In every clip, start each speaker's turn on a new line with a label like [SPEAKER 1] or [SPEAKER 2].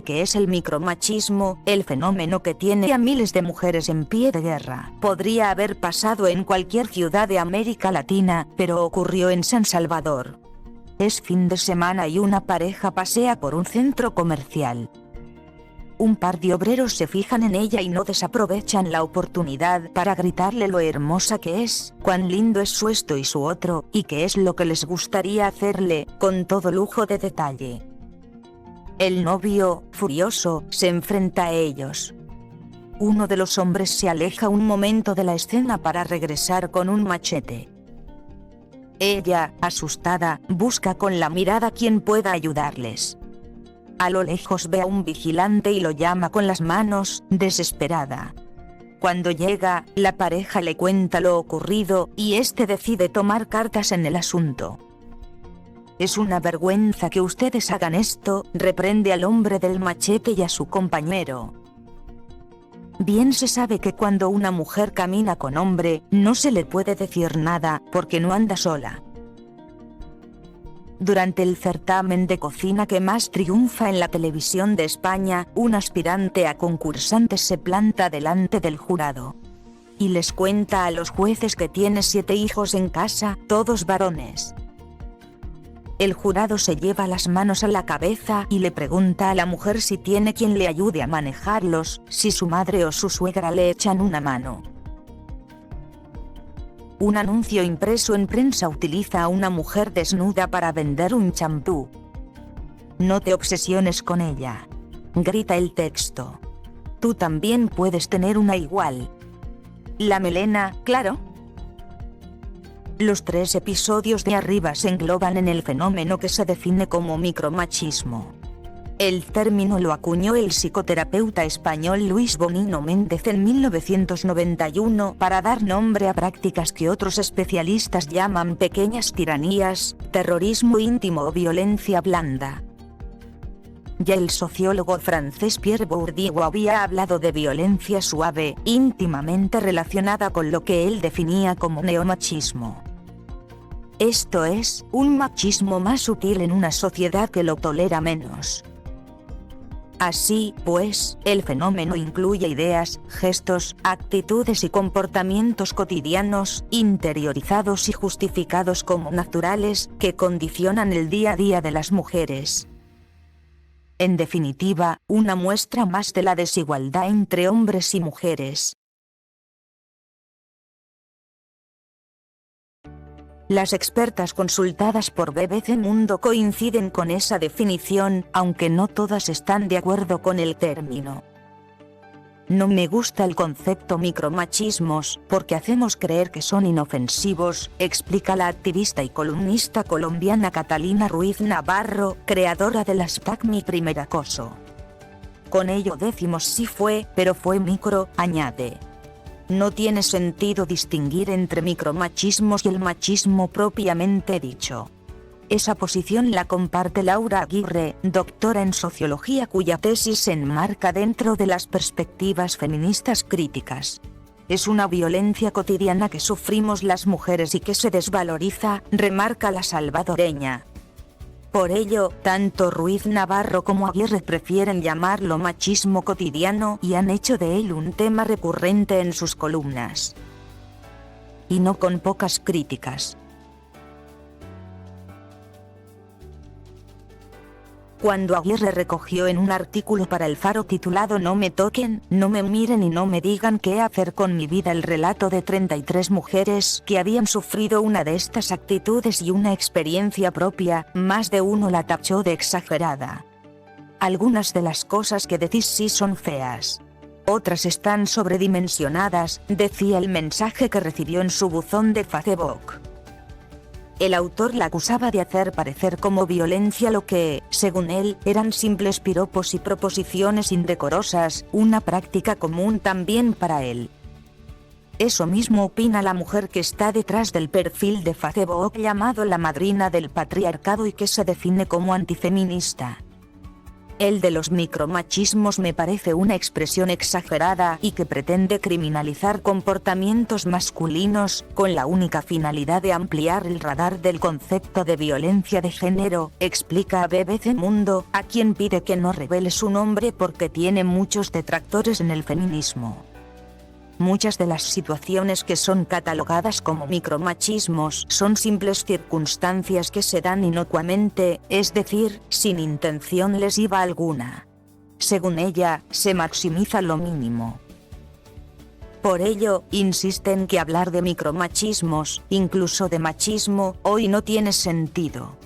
[SPEAKER 1] ¿Qué es el micromachismo? El fenómeno que tiene a miles de mujeres en pie de guerra. Podría haber pasado en cualquier ciudad de América Latina, pero ocurrió en San Salvador. Es fin de semana y una pareja pasea por un centro comercial. Un par de obreros se fijan en ella y no desaprovechan la oportunidad para gritarle lo hermosa que es, cuán lindo es su esto y su otro, y qué es lo que les gustaría hacerle, con todo lujo de detalle. El novio, furioso, se enfrenta a ellos. Uno de los hombres se aleja un momento de la escena para regresar con un machete. Ella, asustada, busca con la mirada quien pueda ayudarles. A lo lejos ve a un vigilante y lo llama con las manos, desesperada. Cuando llega, la pareja le cuenta lo ocurrido, y este decide tomar cartas en el asunto. Es una vergüenza que ustedes hagan esto, reprende al hombre del machete y a su compañero. Bien se sabe que cuando una mujer camina con hombre, no se le puede decir nada, porque no anda sola. Durante el certamen de cocina que más triunfa en la televisión de España, un aspirante a concursante se planta delante del jurado. Y les cuenta a los jueces que tiene 7 hijos en casa, todos varones. El jurado se lleva las manos a la cabeza y le pregunta a la mujer si tiene quien le ayude a manejarlos, si su madre o su suegra le echan una mano. Un anuncio impreso en prensa utiliza a una mujer desnuda para vender un champú. No te obsesiones con ella, grita el texto. Tú también puedes tener una igual. La melena, claro. Los 3 episodios de arriba se engloban en el fenómeno que se define como micromachismo. El término lo acuñó el psicoterapeuta español Luis Bonino Méndez en 1991 para dar nombre a prácticas que otros especialistas llaman pequeñas tiranías, terrorismo íntimo o violencia blanda. Ya el sociólogo francés Pierre Bourdieu había hablado de violencia suave, íntimamente relacionada con lo que él definía como neomachismo. Esto es, un machismo más sutil en una sociedad que lo tolera menos. Así, pues, el fenómeno incluye ideas, gestos, actitudes y comportamientos cotidianos, interiorizados y justificados como naturales, que condicionan el día a día de las mujeres. En definitiva, una muestra más de la desigualdad entre hombres y mujeres. Las expertas consultadas por BBC Mundo coinciden con esa definición, aunque no todas están de acuerdo con el término. No me gusta el concepto micromachismos, porque hacemos creer que son inofensivos, explica la activista y columnista colombiana Catalina Ruiz Navarro, creadora del hashtag Mi Primer Acoso. Con ello decimos sí fue, pero fue micro, añade. No tiene sentido distinguir entre micromachismos y el machismo propiamente dicho. Esa posición la comparte Laura Aguirre, doctora en sociología cuya tesis se enmarca dentro de las perspectivas feministas críticas. Es una violencia cotidiana que sufrimos las mujeres y que se desvaloriza, remarca la salvadoreña. Por ello, tanto Ruiz Navarro como Aguirre prefieren llamarlo machismo cotidiano y han hecho de él un tema recurrente en sus columnas. Y no con pocas críticas. Cuando Aguirre recogió en un artículo para El Faro titulado No me toquen, no me miren y no me digan qué hacer con mi vida el relato de 33 mujeres que habían sufrido una de estas actitudes y una experiencia propia, más de uno la tachó de exagerada. Algunas de las cosas que decís sí son feas. Otras están sobredimensionadas, decía el mensaje que recibió en su buzón de Facebook. El autor la acusaba de hacer parecer como violencia lo que, según él, eran simples piropos y proposiciones indecorosas, una práctica común también para él. Eso mismo opina la mujer que está detrás del perfil de Facebook llamado La Madrina del Patriarcado y que se define como antifeminista. El de los micromachismos me parece una expresión exagerada y que pretende criminalizar comportamientos masculinos, con la única finalidad de ampliar el radar del concepto de violencia de género, explica a BBC Mundo, a quien pide que no revele su nombre porque tiene muchos detractores en el feminismo. Muchas de las situaciones que son catalogadas como micromachismos son simples circunstancias que se dan inocuamente, es decir, sin intención lesiva alguna. Según ella, se maximiza lo mínimo. Por ello, insisten que hablar de micromachismos, incluso de machismo, hoy no tiene sentido.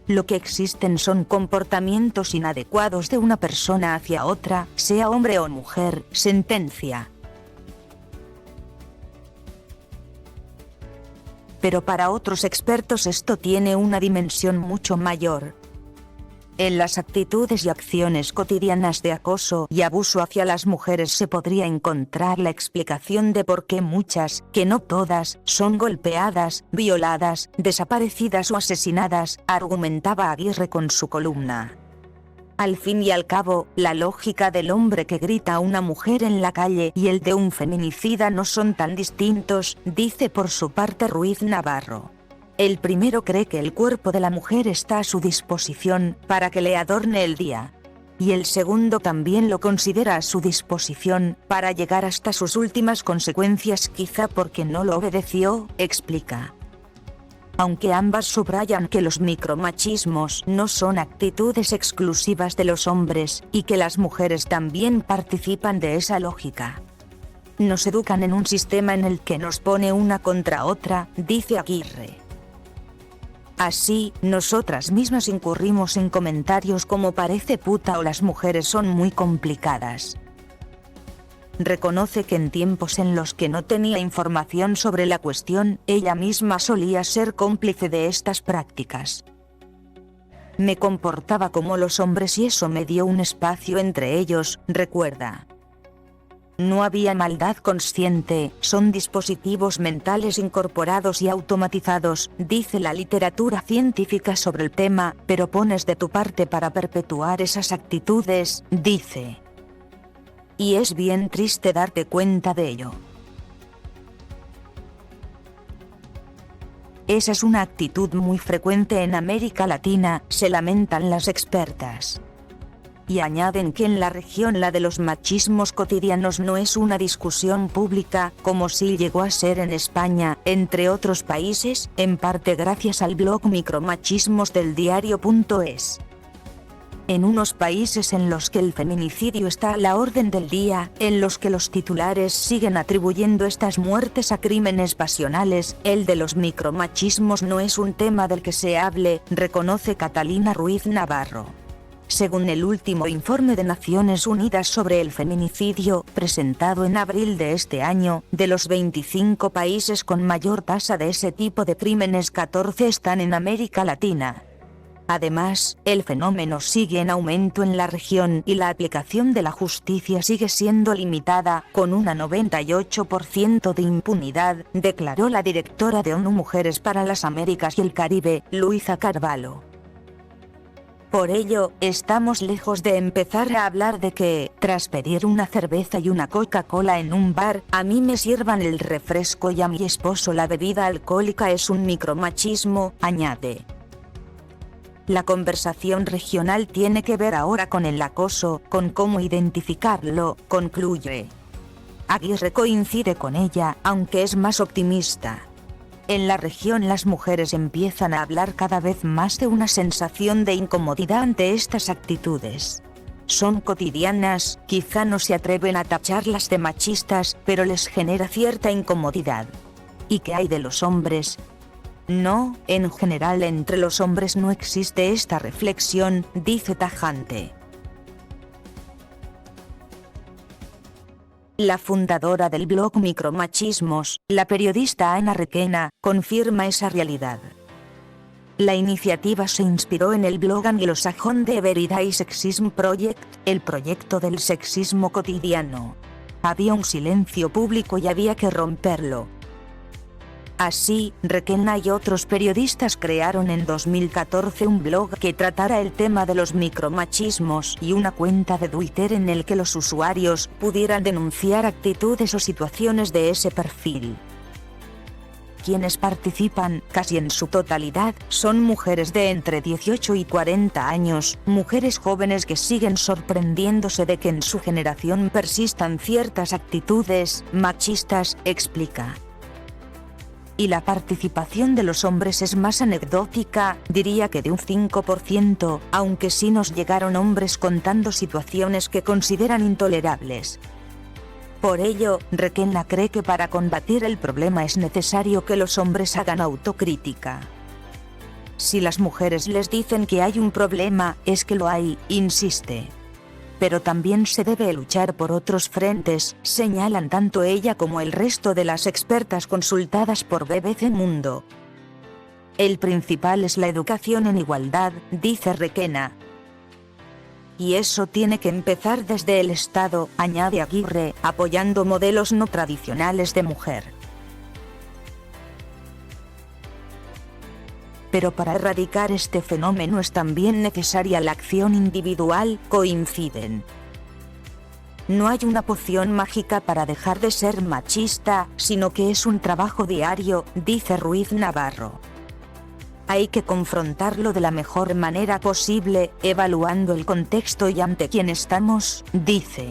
[SPEAKER 1] Lo que existen son comportamientos inadecuados de una persona hacia otra, sea hombre o mujer, sentencia. Pero para otros expertos esto tiene una dimensión mucho mayor. En las actitudes y acciones cotidianas de acoso y abuso hacia las mujeres se podría encontrar la explicación de por qué muchas, que no todas, son golpeadas, violadas, desaparecidas o asesinadas, argumentaba Aguirre con su columna. Al fin y al cabo, la lógica del hombre que grita a una mujer en la calle y el de un feminicida no son tan distintos, dice por su parte Ruiz Navarro. El primero cree que el cuerpo de la mujer está a su disposición para que le adorne el día. Y el segundo también lo considera a su disposición para llegar hasta sus últimas consecuencias, quizá porque no lo obedeció, explica. Aunque ambas subrayan que los micromachismos no son actitudes exclusivas de los hombres, y que las mujeres también participan de esa lógica. Nos educan en un sistema en el que nos pone una contra otra, dice Aguirre. Así, nosotras mismas incurrimos en comentarios como parece puta o las mujeres son muy complicadas. Reconoce que en tiempos en los que no tenía información sobre la cuestión, ella misma solía ser cómplice de estas prácticas. Me comportaba como los hombres y eso me dio un espacio entre ellos, recuerda. No había maldad consciente, son dispositivos mentales incorporados y automatizados, dice la literatura científica sobre el tema, pero pones de tu parte para perpetuar esas actitudes, dice. Y es bien triste darte cuenta de ello. Esa es una actitud muy frecuente en América Latina, se lamentan las expertas. Y añaden que en la región la de los machismos cotidianos no es una discusión pública, como sí llegó a ser en España, entre otros países, en parte gracias al blog Micromachismos del diario.es. En unos países en los que el feminicidio está a la orden del día, en los que los titulares siguen atribuyendo estas muertes a crímenes pasionales, el de los micromachismos no es un tema del que se hable, reconoce Catalina Ruiz Navarro. Según el último informe de Naciones Unidas sobre el feminicidio, presentado en abril de este año, de los 25 países con mayor tasa de ese tipo de crímenes, 14 están en América Latina. Además, el fenómeno sigue en aumento en la región y la aplicación de la justicia sigue siendo limitada, con un 98% de impunidad, declaró la directora de ONU Mujeres para las Américas y el Caribe, Luisa Carvalho. Por ello, estamos lejos de empezar a hablar de que, tras pedir una cerveza y una Coca-Cola en un bar, a mí me sirvan el refresco y a mi esposo la bebida alcohólica es un micromachismo, añade. La conversación regional tiene que ver ahora con el acoso, con cómo identificarlo, concluye. Aguirre coincide con ella, aunque es más optimista. En la región las mujeres empiezan a hablar cada vez más de una sensación de incomodidad ante estas actitudes. Son cotidianas, quizá no se atreven a tacharlas de machistas, pero les genera cierta incomodidad. ¿Y qué hay de los hombres? No, en general entre los hombres no existe esta reflexión, dice tajante. La fundadora del blog Micromachismos, la periodista Ana Requena, confirma esa realidad. La iniciativa se inspiró en el blog anglosajón de Everyday Sexism Project, el proyecto del sexismo cotidiano. Había un silencio público y había que romperlo. Así, Requena y otros periodistas crearon en 2014 un blog que tratara el tema de los micromachismos y una cuenta de Twitter en el que los usuarios pudieran denunciar actitudes o situaciones de ese perfil. Quienes participan, casi en su totalidad, son mujeres de entre 18 y 40 años, mujeres jóvenes que siguen sorprendiéndose de que en su generación persistan ciertas actitudes machistas, explica. Y la participación de los hombres es más anecdótica, diría que de un 5%, aunque sí nos llegaron hombres contando situaciones que consideran intolerables. Por ello, Requena cree que para combatir el problema es necesario que los hombres hagan autocrítica. Si las mujeres les dicen que hay un problema, es que lo hay, insiste. Pero también se debe luchar por otros frentes, señalan tanto ella como el resto de las expertas consultadas por BBC Mundo. El principal es la educación en igualdad, dice Requena. Y eso tiene que empezar desde el Estado, añade Aguirre, apoyando modelos no tradicionales de mujer. Pero para erradicar este fenómeno es también necesaria la acción individual, coinciden. No hay una poción mágica para dejar de ser machista, sino que es un trabajo diario, dice Ruiz Navarro. Hay que confrontarlo de la mejor manera posible, evaluando el contexto y ante quién estamos, dice.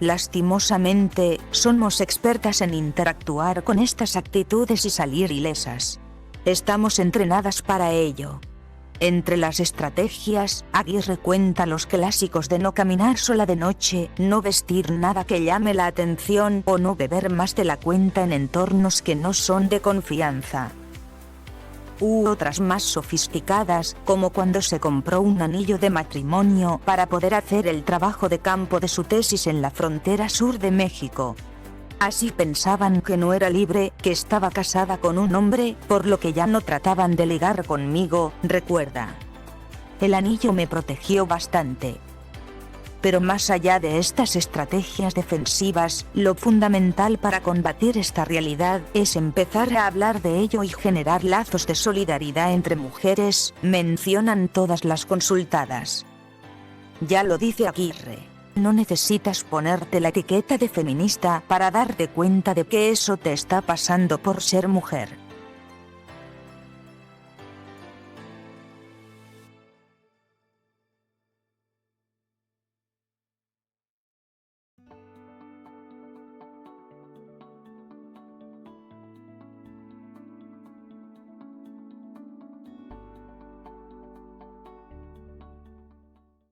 [SPEAKER 1] Lastimosamente, somos expertas en interactuar con estas actitudes y salir ilesas. Estamos entrenadas para ello. Entre las estrategias, Aguirre cuenta los clásicos de no caminar sola de noche, no vestir nada que llame la atención o no beber más de la cuenta en entornos que no son de confianza. U otras más sofisticadas, como cuando se compró un anillo de matrimonio para poder hacer el trabajo de campo de su tesis en la frontera sur de México. Así pensaban que no era libre, que estaba casada con un hombre, por lo que ya no trataban de ligar conmigo, recuerda. El anillo me protegió bastante. Pero más allá de estas estrategias defensivas, lo fundamental para combatir esta realidad es empezar a hablar de ello y generar lazos de solidaridad entre mujeres, mencionan todas las consultadas. Ya lo dice Aguirre. No necesitas ponerte la etiqueta de feminista para darte cuenta de que eso te está pasando por ser mujer.